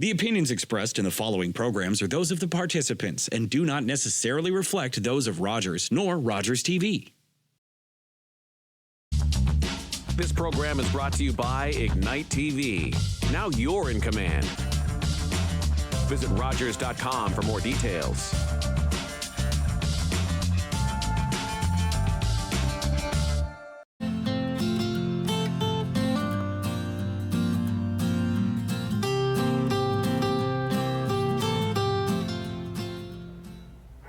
The opinions expressed in the following programs are those of the participants and do not necessarily reflect those of Rogers nor Rogers TV. This program is brought to you by Ignite TV. Now you're in command. Visit Rogers.com for more details.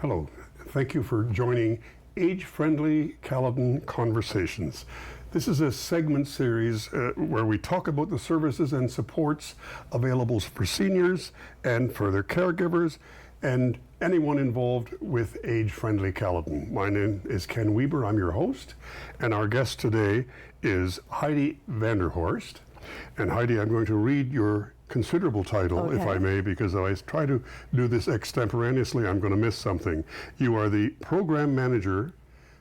Hello, thank you for joining Age-Friendly Caledon Conversations. This is a segment series where we talk about the services and supports available for seniors and for their caregivers and anyone involved with Age-Friendly Caledon. My name is Ken Weber, I'm your host, and our guest today is Heidi Vanderhorst. And Heidi, I'm going to read your considerable title, if I may, because if I try to do this extemporaneously, I'm going to miss something. You are the Program Manager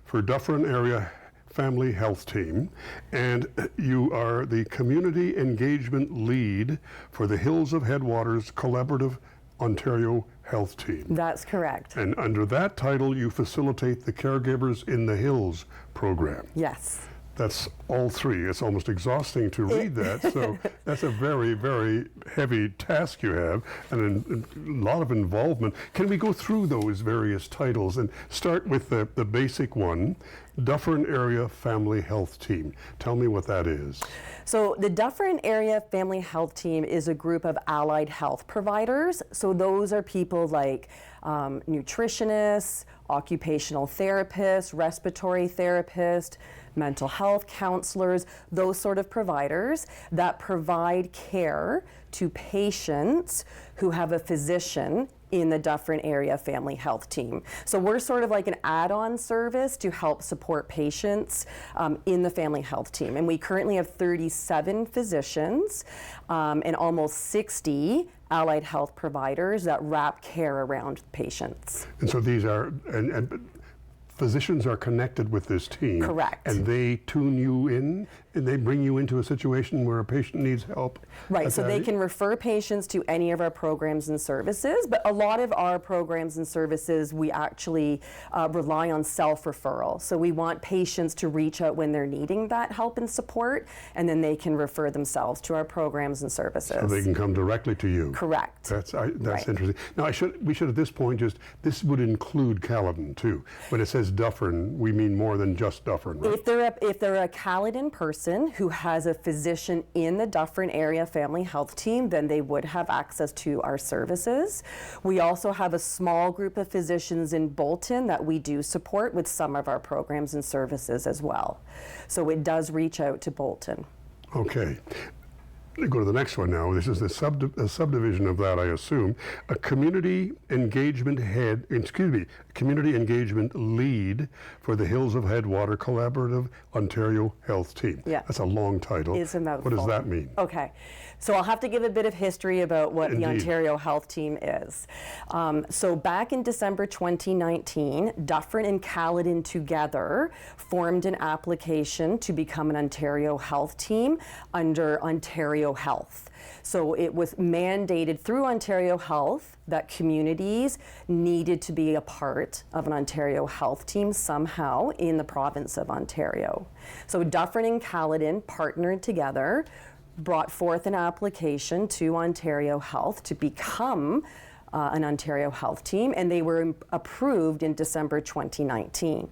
for Dufferin Area Family Health Team, and you are the Community Engagement Lead for the Hills of Headwaters Collaborative Ontario Health Team. That's correct. And under that title, you facilitate the Caregivers in the Hills program. Yes. That's all three. It's almost exhausting to read that. So that's a very, very heavy task you have and a lot of involvement. Can we go through those various titles and start with the basic one, Dufferin Area Family Health Team? Tell me what that is. So the Dufferin Area Family Health Team is a group of allied health providers. So those are people like nutritionists, occupational therapists, respiratory therapists, mental health counselors, those sort of providers that provide care to patients who have a physician in the Dufferin Area Family Health Team. So we're sort of like an add-on service to help support patients in the Family Health Team. And we currently have 37 physicians and almost 60 allied health providers that wrap care around patients. And so these are, and physicians are connected with this team. Correct. And they tune you in and they bring you into a situation where a patient needs help. Right, so they can refer patients to any of our programs and services, but a lot of our programs and services, we actually rely on self-referral. So we want patients to reach out when they're needing that help and support, and then they can refer themselves to our programs and services. So they can come directly to you. Correct. That's right. Interesting. Now we should at this point this would include Caledon too. When it says Dufferin, we mean more than just Dufferin, right? If they're a Caledon person who has a physician in the Dufferin Area Family Health Team, then they would have access to our services. We also have a small group of physicians in Bolton that we do support with some of our programs and services as well. So it does reach out to Bolton. Okay. Go to the next one now. This is a subdivision of that, I assume. A community engagement community engagement lead for the Hills of Headwater Collaborative Ontario Health Team. Yeah. That's a long title. It's a mouthful. What does that mean? Okay. So I'll have to give a bit of history about what Indeed. the Ontario Health Team is. So back in December 2019, Dufferin and Caledon together formed an application to become an Ontario Health Team under Ontario Health. So it was mandated through Ontario Health that communities needed to be a part of an Ontario Health Team somehow in the province of Ontario. So Dufferin and Caledon partnered together, brought forth an application to Ontario Health to become an Ontario Health Team, and they were approved in December 2019.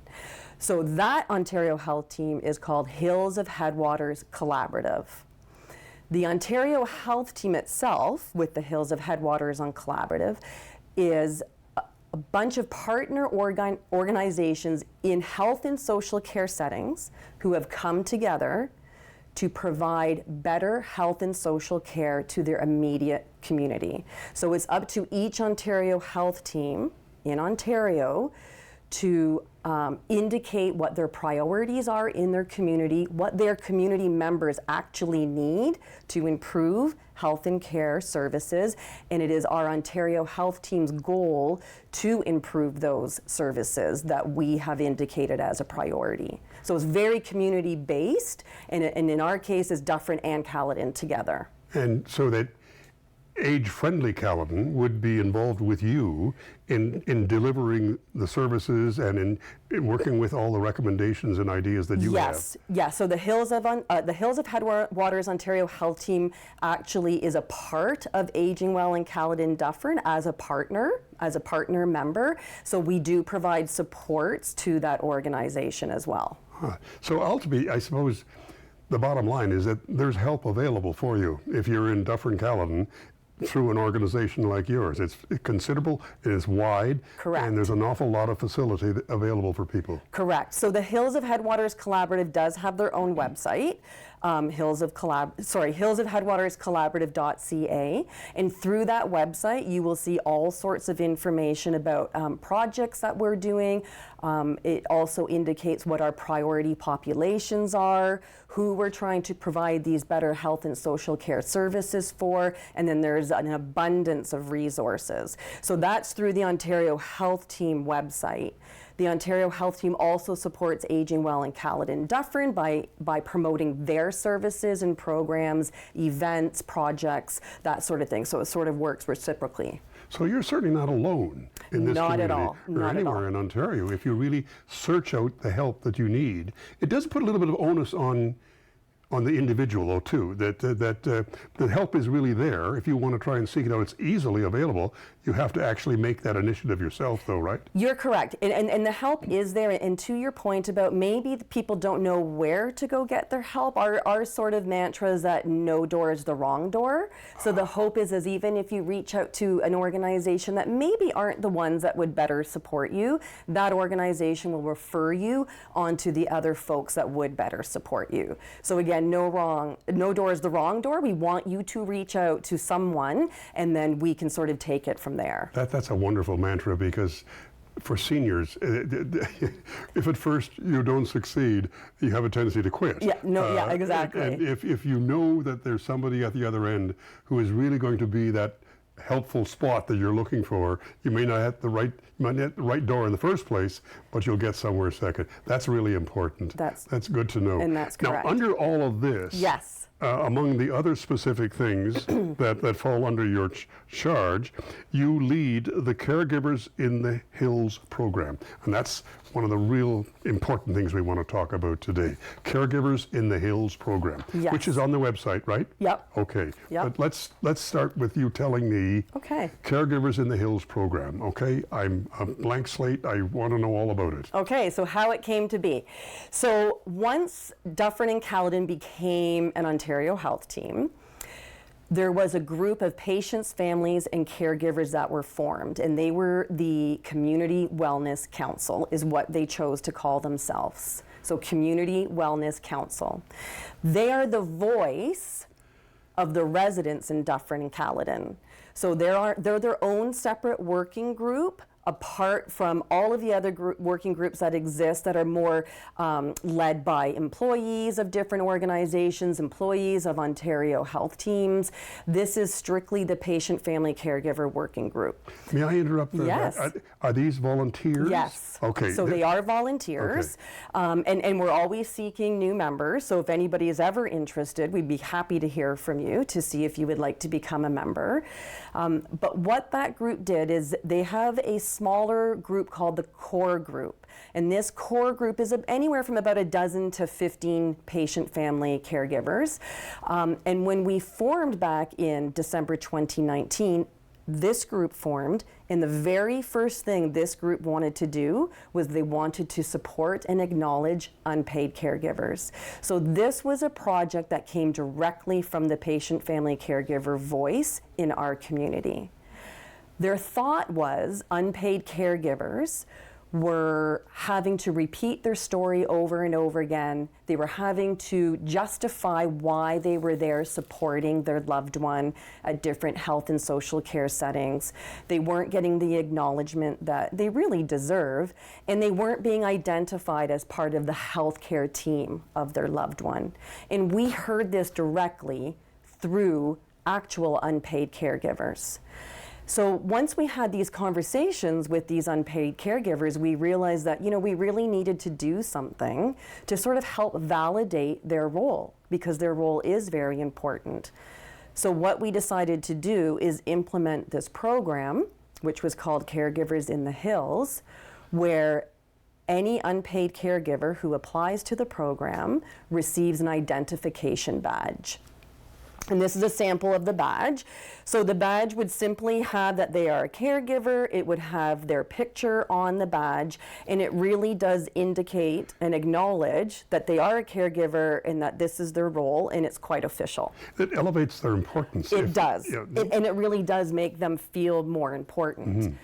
So that Ontario Health Team is called Hills of Headwaters Collaborative. The Ontario Health Team itself, with the Hills of Headwaters on Collaborative, is a bunch of partner organizations in health and social care settings who have come together to provide better health and social care to their immediate community. So it's up to each Ontario Health Team in Ontario to indicate what their priorities are in their community, what their community members actually need to improve health and care services, and it is our Ontario Health Team's goal to improve those services that we have indicated as a priority. So it's very community-based, and in our case, it's Dufferin and Caledon together. And so that age-friendly Caledon would be involved with you in delivering the services and in working with all the recommendations and ideas that you have. Yes. So the Hills of Headwaters Ontario Health Team actually is a part of Aging Well in Caledon Dufferin as a partner member. So we do provide supports to that organization as well. So ultimately, I suppose the bottom line is that there's help available for you if you're in Dufferin-Caledon through an organization like yours. It's considerable, it is wide, Correct. And there's an awful lot of facility available for people. Correct. So the Hills of Headwaters Collaborative does have their own website, hillsofheadwaterscollaborative.ca, and through that website you will see all sorts of information about projects that we're doing. It also indicates what our priority populations are, who we're trying to provide these better health and social care services for, and then there's an abundance of resources. So that's through the Ontario Health Team website. The Ontario Health Team also supports Aging Well in Caledon Dufferin by promoting their services and programs, events, projects, that sort of thing. So it sort of works reciprocally. So you're certainly not alone in this Not community at all. or Not anywhere at all. in Ontario. If you really search out the help that you need, it does put a little bit of onus on the individual, though, too, that the help is really there. If you want to try and seek it out, it's easily available. You have to actually make that initiative yourself, though, right? You're correct. And the help is there. And to your point about maybe the people don't know where to go get their help, our sort of mantra is that no door is the wrong door. So the hope is even if you reach out to an organization that maybe aren't the ones that would better support you, that organization will refer you onto the other folks that would better support you. So again, no door is the wrong door. We want you to reach out to someone, and then we can sort of take it from there. That's a wonderful mantra, because for seniors, if at first you don't succeed, you have a tendency to quit. Yeah, exactly. And if you know that there's somebody at the other end who is really going to be that helpful spot that you're looking for, you may not hit the right door in the first place, but you'll get somewhere second. That's really important. That's good to know. And that's correct. Now, under all of this, yes. Among the other specific things that fall under your charge, you lead the Caregivers in the Hills program. And that's one of the real important things we want to talk about today. Caregivers in the Hills program, yes. which is on the website, right? Yep. Okay. Yep. But let's start with you telling me, okay, Caregivers in the Hills program. Okay, I'm a blank slate. I want to know all about it. Okay, so how it came to be. So once Dufferin-Caledon became an Ontario Health Team, there was a group of patients, families, and caregivers that were formed, and they were the Community Wellness Council, is what they chose to call themselves. So Community Wellness Council. They are the voice of the residents in Dufferin-Caledon. So they're their own separate working group, apart from all of the other working groups that exist that are more led by employees of different organizations, employees of Ontario Health Teams. This is strictly the Patient Family Caregiver Working Group. May I interrupt there? Yes. Are these volunteers? Yes. Okay. So they are volunteers, and we're always seeking new members. So if anybody is ever interested, we'd be happy to hear from you to see if you would like to become a member. But what that group did is they have a smaller group called the core group. And this core group is anywhere from about a dozen to 15 patient family caregivers. And when we formed back in December 2019, this group formed, and the very first thing this group wanted to do was they wanted to support and acknowledge unpaid caregivers. So this was a project that came directly from the patient family caregiver voice in our community. Their thought was unpaid caregivers were having to repeat their story over and over again. They were having to justify why they were there supporting their loved one at different health and social care settings. They weren't getting the acknowledgement that they really deserve, and they weren't being identified as part of the healthcare team of their loved one. And we heard this directly through actual unpaid caregivers. So once we had these conversations with these unpaid caregivers, we realized that, we really needed to do something to sort of help validate their role, because their role is very important. So what we decided to do is implement this program, which was called Caregivers in the Hills, where any unpaid caregiver who applies to the program receives an identification badge. And this is a sample of the badge. So the badge would simply have that they are a caregiver, it would have their picture on the badge, and it really does indicate and acknowledge that they are a caregiver and that this is their role, and it's quite official. It elevates their importance. It does, and it really does make them feel more important.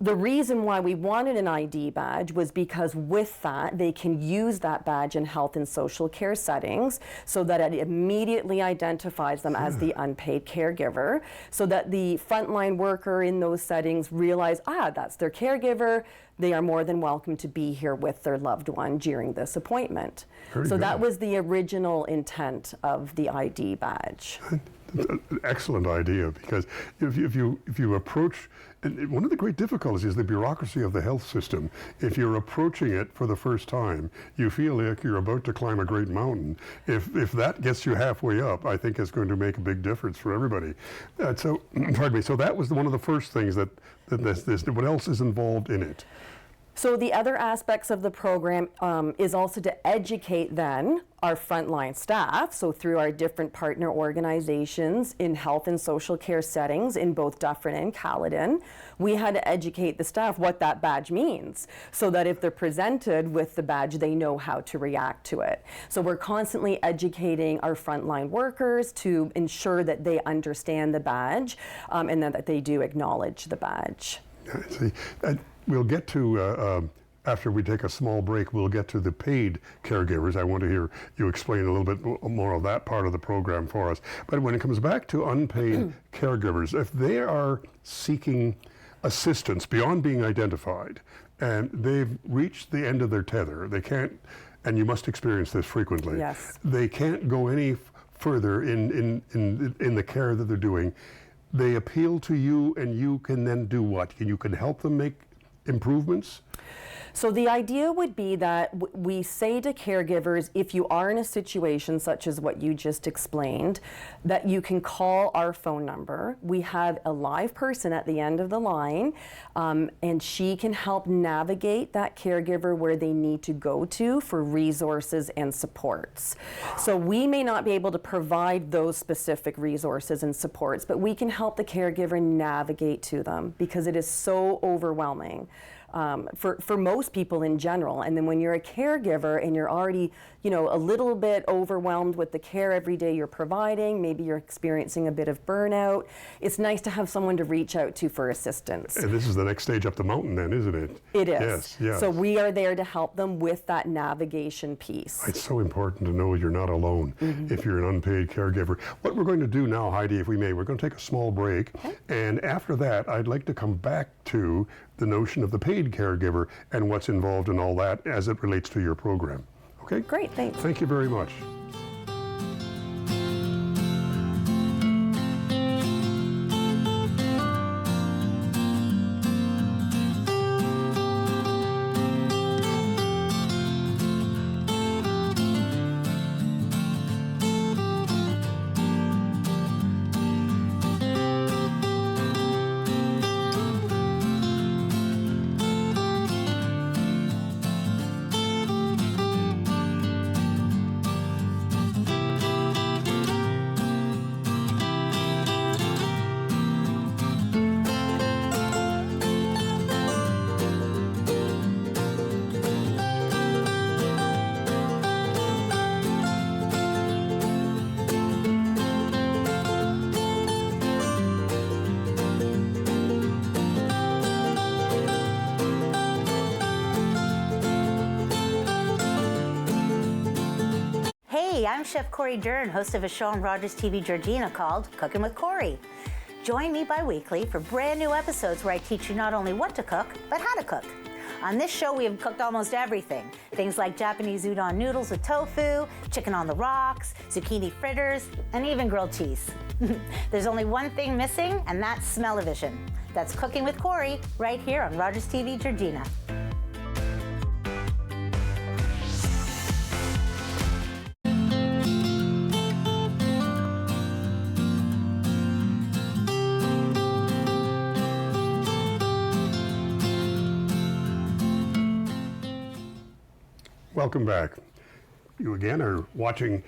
The reason why we wanted an ID badge was because with that, they can use that badge in health and social care settings so that it immediately identifies them as the unpaid caregiver, so that the frontline worker in those settings realize, that's their caregiver. They are more than welcome to be here with their loved one during this appointment. So that was the original intent of the ID badge. Excellent idea, because if you approach, one of the great difficulties is the bureaucracy of the health system. If you're approaching it for the first time, you feel like you're about to climb a great mountain. If that gets you halfway up, I think it's going to make a big difference for everybody. So, pardon me. So that was one of the first things that this. What else is involved in it? So the other aspects of the program is also to educate then our frontline staff, so through our different partner organizations in health and social care settings in both Dufferin and Caledon, we had to educate the staff what that badge means, so that if they're presented with the badge, they know how to react to it. So we're constantly educating our frontline workers to ensure that they understand the badge and that they do acknowledge the badge. See, we'll get to, after we take a small break, we'll get to the paid caregivers. I want to hear you explain a little bit more of that part of the program for us. But when it comes back to unpaid caregivers, if they are seeking assistance beyond being identified and they've reached the end of their tether, they can't, and you must experience this frequently, yes, they can't go any further in the care that they're doing, they appeal to you, and you can then do what? You can help them make improvements? So the idea would be that we say to caregivers, if you are in a situation such as what you just explained, that you can call our phone number. We have a live person at the end of the line, and she can help navigate that caregiver where they need to go to for resources and supports. So we may not be able to provide those specific resources and supports, but we can help the caregiver navigate to them because it is so overwhelming. For most people in general. And then when you're a caregiver and you're already, a little bit overwhelmed with the care every day you're providing, maybe you're experiencing a bit of burnout, it's nice to have someone to reach out to for assistance. And this is the next stage up the mountain then, isn't it? It is. Yes, yes. So we are there to help them with that navigation piece. It's so important to know you're not alone if you're an unpaid caregiver. What we're going to do now, Heidi, if we may, we're going to take a small break. Okay. And after that, I'd like to come back to the notion of the paid caregiver and what's involved in all that as it relates to your program. Okay? Great, thanks. Thank you very much. Hey, I'm Chef Corey Dern, host of a show on Rogers TV Georgina called Cooking with Corey. Join me bi-weekly for brand new episodes where I teach you not only what to cook, but how to cook. On this show, we have cooked almost everything. Things like Japanese udon noodles with tofu, chicken on the rocks, zucchini fritters, and even grilled cheese. There's only one thing missing, and that's smell-o-vision. That's Cooking with Corey, right here on Rogers TV Georgina. Welcome back. You again are watching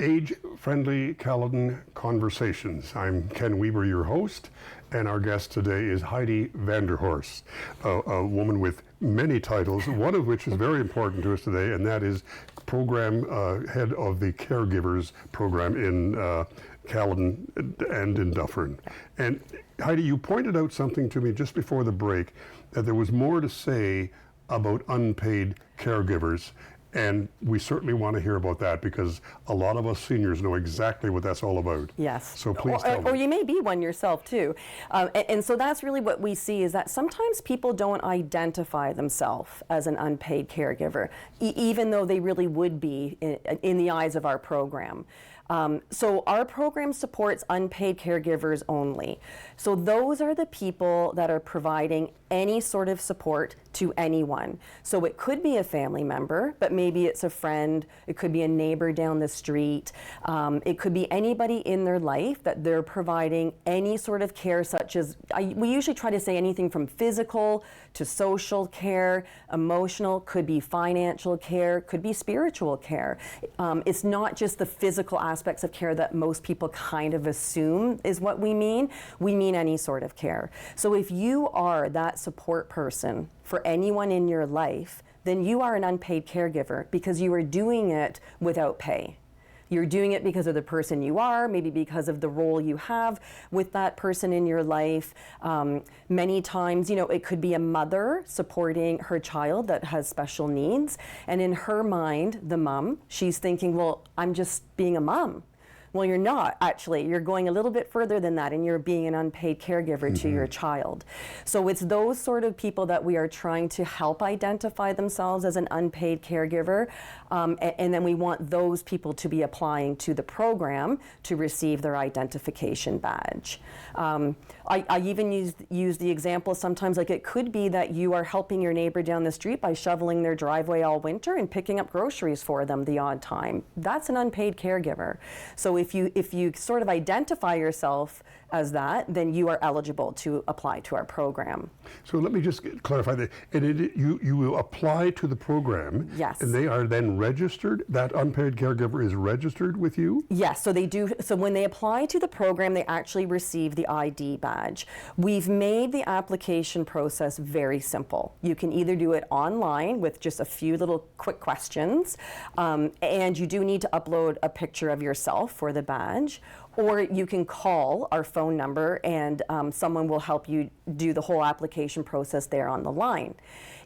Age-Friendly Caledon Conversations. I'm Ken Weber, your host, and our guest today is Heidi Vanderhorst, a woman with many titles, one of which is very important to us today, and that is program head of the Caregivers program in Caledon and in Dufferin. And Heidi, you pointed out something to me just before the break, that there was more to say about unpaid caregivers. And we certainly want to hear about that, because a lot of us seniors know exactly what that's all about. Yes. So please tell me. Or you may be one yourself too. And so that's really what we see, is that sometimes people don't identify themselves as an unpaid caregiver, even though they really would be in the eyes of our program. So our program supports unpaid caregivers only. So those are the people that are providing any sort of support to anyone. So it could be a family member, but maybe it's a friend, it could be a neighbor down the street, it could be anybody in their life that they're providing any sort of care, such as, we usually try to say anything from physical to social care, emotional, could be financial care, could be spiritual care. It's not just the physical aspects of care that most people kind of assume is what we mean. We mean any sort of care. So if you are that support person for anyone in your life, then you are an unpaid caregiver, because you are doing it without pay. You're doing it because of the person you are, maybe because of the role you have with that person in your life. Many times, it could be a mother supporting her child that has special needs. And in her mind, the mom, she's thinking, well, I'm just being a mom. Well, you're not, actually. You're going a little bit further than that, and you're being an unpaid caregiver to your child. So it's those sort of people that we are trying to help identify themselves as an unpaid caregiver, and then we want those people to be applying to the program to receive their identification badge. I even use the example sometimes, like it could be that you are helping your neighbor down the street by shoveling their driveway all winter and picking up groceries for them the odd time. That's an unpaid caregiver. So if you sort of identify yourself as that, then you are eligible to apply to our program. So let me just clarify that. And you will apply to the program. Yes. And they are then registered? That unpaid caregiver is registered with you? Yes, so they do. So when they apply to the program, they actually receive the ID badge. We've made the application process very simple. You can either do it online with just a few little quick questions, and you do need to upload a picture of yourself for the badge, or you can call our phone number and someone will help you do the whole application process there on the line.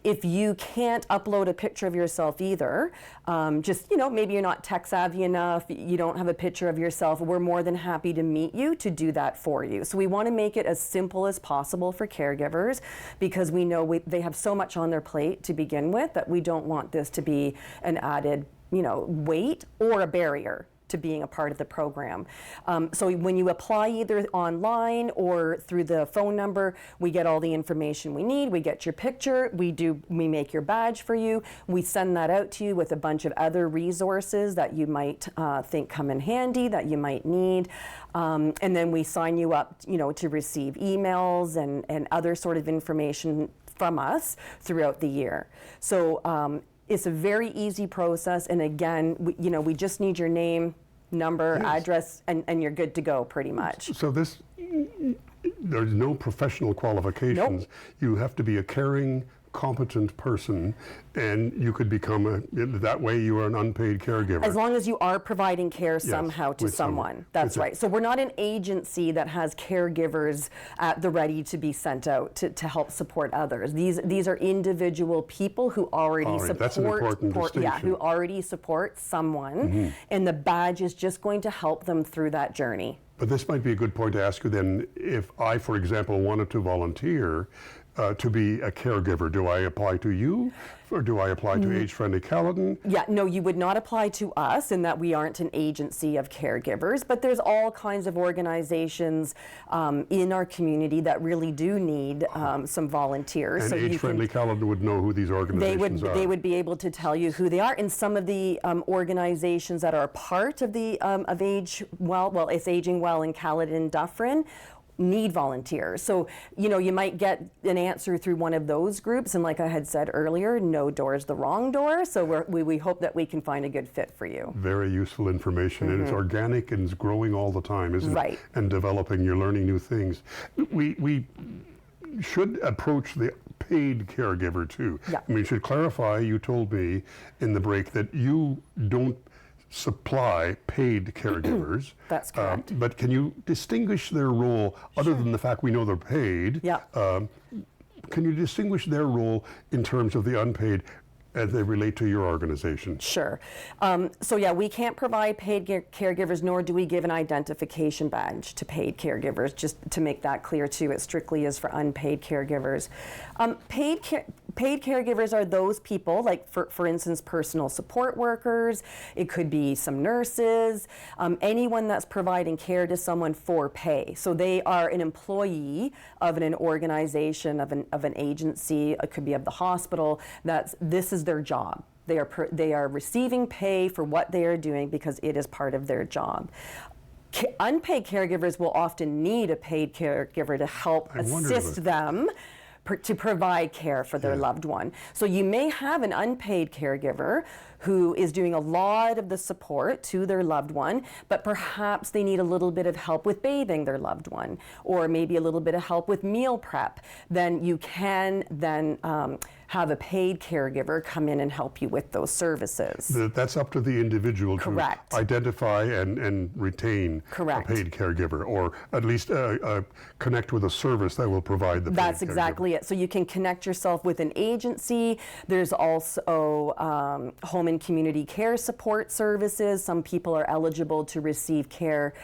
If you can't upload a picture of yourself either, maybe you're not tech savvy enough, you don't have a picture of yourself, we're more than happy to meet you to do that for you. So we want to make it as simple as possible for caregivers, because we know they have so much on their plate to begin with that we don't want this to be an added, weight or a barrier to being a part of the program. So when you apply either online or through the phone number, we get all the information we need, we get your picture, we make your badge for you, we send that out to you with a bunch of other resources that you might think come in handy, that you might need, and then we sign you up, to receive emails and other sort of information from us throughout the year. So it's a very easy process, and again, we just need your name, number, address, and you're good to go, pretty much. So there's no professional qualifications. Nope. You have to be a caring, competent person, and you could become that way you are an unpaid caregiver. As long as you are providing care somehow to someone. That's right. So we're not an agency that has caregivers at the ready to be sent out to help support others. These are individual people who already support. That's an important distinction. Who already support someone, and the badge is just going to help them through that journey. But this might be a good point to ask you then, if I, for example, wanted to volunteer to be a caregiver, do I apply to you, or do I apply to Age-Friendly Caledon? Yeah, no, you would not apply to us, in that we aren't an agency of caregivers, but there's all kinds of organizations in our community that really do need some volunteers. And so Age-Friendly Caledon would know who these organizations are. They would be able to tell you who they are. And some of the organizations that are part of the it's Aging Well in Caledon and Dufferin, need volunteers. So, you might get an answer through one of those groups, and like I had said earlier, no door is the wrong door, so we hope that we can find a good fit for you. Very useful information, and it's organic and it's growing all the time, isn't Right. it? And developing, you're learning new things. We should approach the paid caregiver too. Yeah. I mean, should clarify, you told me in the break that you don't supply paid caregivers. That's correct. But can you distinguish their role, other than the fact we know they're paid? Yeah. Can you distinguish their role in terms of the unpaid as they relate to your organization? Sure. So yeah, we can't provide paid caregivers, nor do we give an identification badge to paid caregivers, just to make that clear too. It strictly is for unpaid caregivers. Paid caregivers are those people, like for instance, personal support workers. It could be some nurses, anyone that's providing care to someone for pay. So they are an employee of an organization, of an agency. It could be of the hospital. This is their job. They are receiving pay for what they are doing because it is part of their job. Unpaid caregivers will often need a paid caregiver to help assist them to provide care for their loved one. So you may have an unpaid caregiver who is doing a lot of the support to their loved one, but perhaps they need a little bit of help with bathing their loved one, or maybe a little bit of help with meal prep. Then you can have a paid caregiver come in and help you with those services. That's up to the individual Correct. to identify and retain Correct. a paid caregiver, or at least connect with a service that will provide the That's paid exactly it. So you can connect yourself with an agency. There's also home and community care support services. Some people are eligible to receive care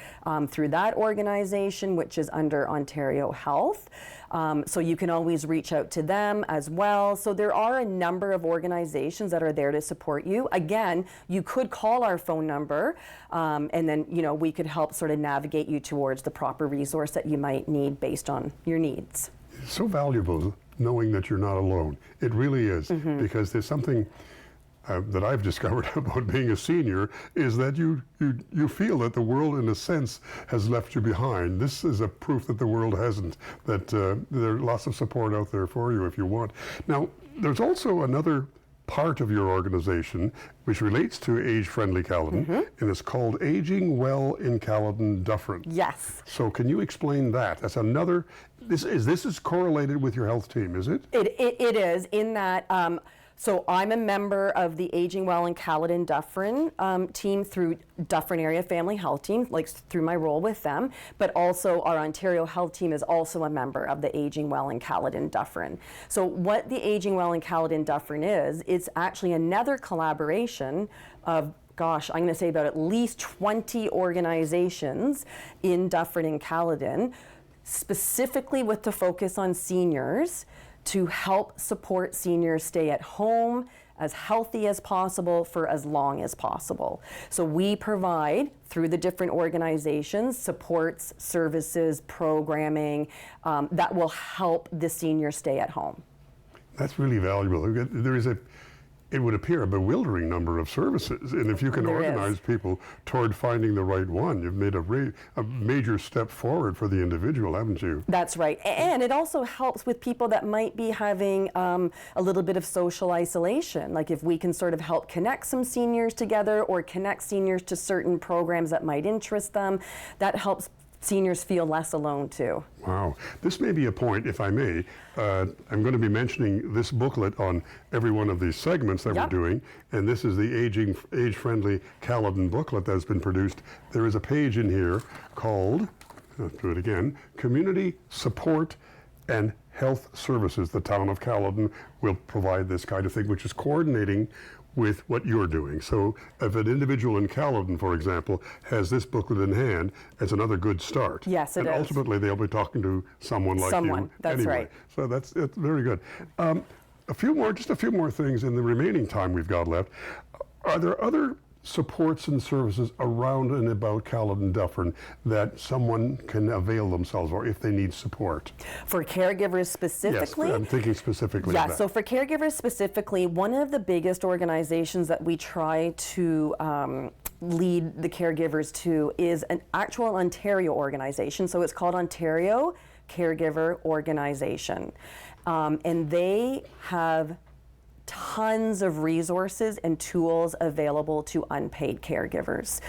through that organization, which is under Ontario Health. So you can always reach out to them as well. So there are a number of organizations that are there to support you. Again, you could call our phone number, and then we could help sort of navigate you towards the proper resource that you might need based on your needs. It's so valuable knowing that you're not alone. It really is, because there's something that I've discovered about being a senior, is that you feel that the world, in a sense, has left you behind. This is a proof that the world hasn't, that there are lots of support out there for you if you want. Now, there's also another part of your organization which relates to Age-Friendly Caledon, and it's called Aging Well in Caledon Dufferin. Yes. So can you explain that? That's another, this is correlated with your health team, is it? It is, in that so I'm a member of the Aging Well in Caledon Dufferin team through Dufferin Area Family Health Team, like through my role with them, but also our Ontario Health Team is also a member of the Aging Well in Caledon Dufferin. So what the Aging Well in Caledon Dufferin is, it's actually another collaboration of, gosh, I'm going to say about at least 20 organizations in Dufferin and Caledon, specifically with the focus on seniors, to help support seniors stay at home as healthy as possible for as long as possible. So we provide, through the different organizations, supports, services, programming that will help the senior stay at home. That's really valuable. There is it would appear, a bewildering number of services, and if you can organize people toward finding the right one, you've made a major step forward for the individual, haven't you? That's right, and it also helps with people that might be having a little bit of social isolation. Like if we can sort of help connect some seniors together, or connect seniors to certain programs that might interest them, that helps seniors feel less alone too. Wow. This may be a point, if I may. I'm going to be mentioning this booklet on every one of these segments that we're doing, and this is the Age-Friendly Caledon booklet that's been produced. There is a page in here called, let's do it again, Community Support and Health Services. The town of Caledon will provide this kind of thing, which is coordinating with what you're doing. So if an individual in Caledon, for example, has this booklet in hand, it's another good start. Yes, it is. And ultimately they'll be talking to someone like you. That's anyway. right. So it's very good. Just a few more things in the remaining time we've got left. Are there other supports and services around and about Caledon Dufferin that someone can avail themselves or if they need support? For caregivers specifically? Yes, I'm thinking specifically of that. So for caregivers specifically, one of the biggest organizations that we try to lead the caregivers to is an actual Ontario organization. So it's called Ontario Caregiver Organization. And they have tons of resources and tools available to unpaid caregivers.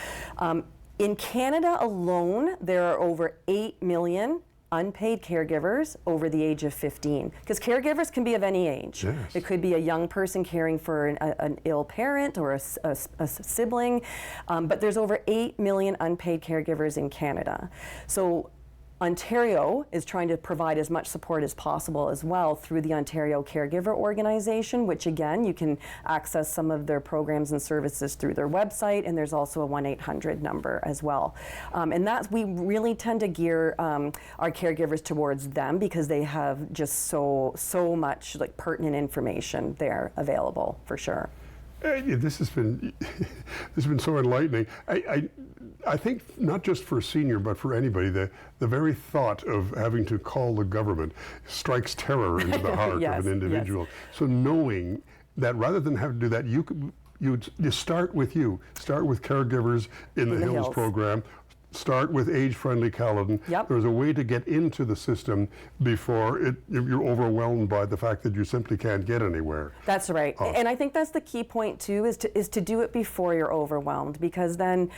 In Canada alone, there are over 8 million unpaid caregivers over the age of 15, because caregivers can be of any age. Yes. It could be a young person caring for an ill parent or a sibling, but there's over 8 million unpaid caregivers in Canada. So Ontario is trying to provide as much support as possible as well through the Ontario Caregiver Organization, which again, you can access some of their programs and services through their website, and there's also a 1-800 number as well. And that's, we really tend to gear our caregivers towards them because they have just so much like pertinent information there available for sure. This has been so enlightening. I think not just for a senior, but for anybody, the very thought of having to call the government strikes terror into the heart Yes, of an individual. yes. So knowing that rather than have to do that, you start with Caregivers in the Hills program. Start with Age-Friendly Caledon. Yep. There's a way to get into the system before you're overwhelmed by the fact that you simply can't get anywhere. That's right. And I think that's the key point too, is to do it before you're overwhelmed, because then,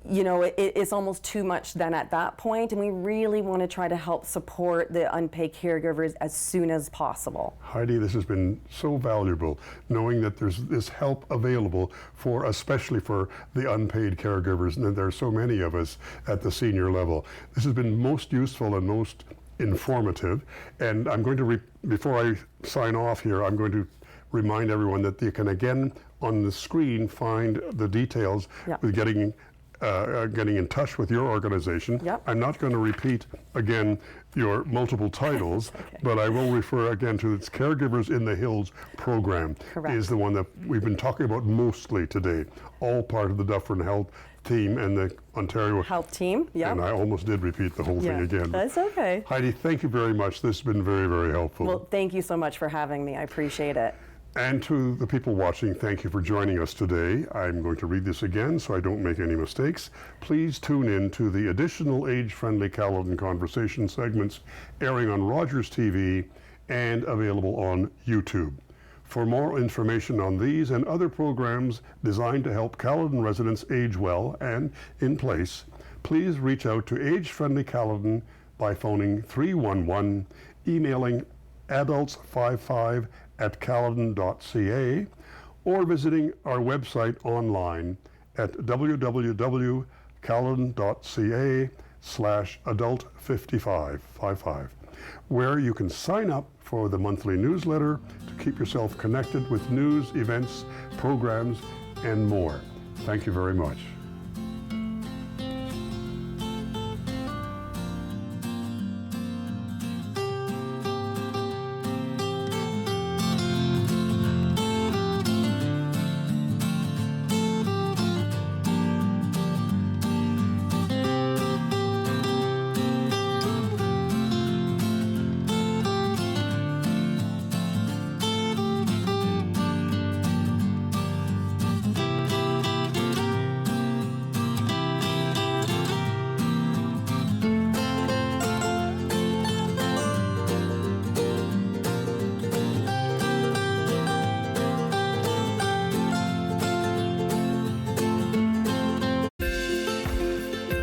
you know, it's almost too much then at that point, and we really want to try to help support the unpaid caregivers as soon as possible. Heidi, this has been so valuable, knowing that there's this help available for, especially for the unpaid caregivers, and that there are so many of us at the senior level. This has been most useful and most informative, and I'm going to, before I sign off here, I'm going to remind everyone that you can again on the screen find the details with getting in touch with your organization. Yep. I'm not going to repeat again your multiple titles, but I will refer again to its Caregivers in the Hills program. Correct. Is the one that we've been talking about mostly today, all part of the Dufferin Health team and the Ontario Health team, yeah. And I almost did repeat the whole thing again. That's okay. Heidi, thank you very much. This has been very, very helpful. Well, thank you so much for having me. I appreciate it. And to the people watching, thank you for joining us today. I'm going to read this again so I don't make any mistakes. Please tune in to the additional Age-Friendly Caledon conversation segments airing on Rogers TV and available on YouTube. For more information on these and other programs designed to help Caledon residents age well and in place, please reach out to Age-Friendly Caledon by phoning 311, emailing adults55@caledon.ca, or visiting our website online at www.caledon.ca/adult55, where you can sign up for the monthly newsletter to keep yourself connected with news, events, programs, and more. Thank you very much.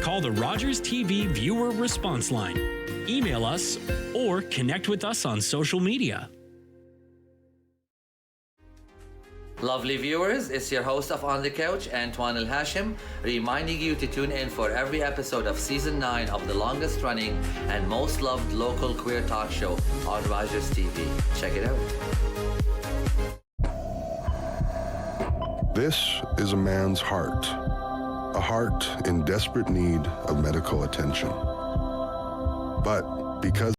Call the Rogers TV viewer response line, email us, or connect with us on social media. Lovely viewers, it's your host of On the Couch, Antoine El Hashim, reminding you to tune in for every episode of Season 9 of the longest running and most loved local queer talk show on Rogers TV. Check it out. This is a man's heart, a heart in desperate need of medical attention. But because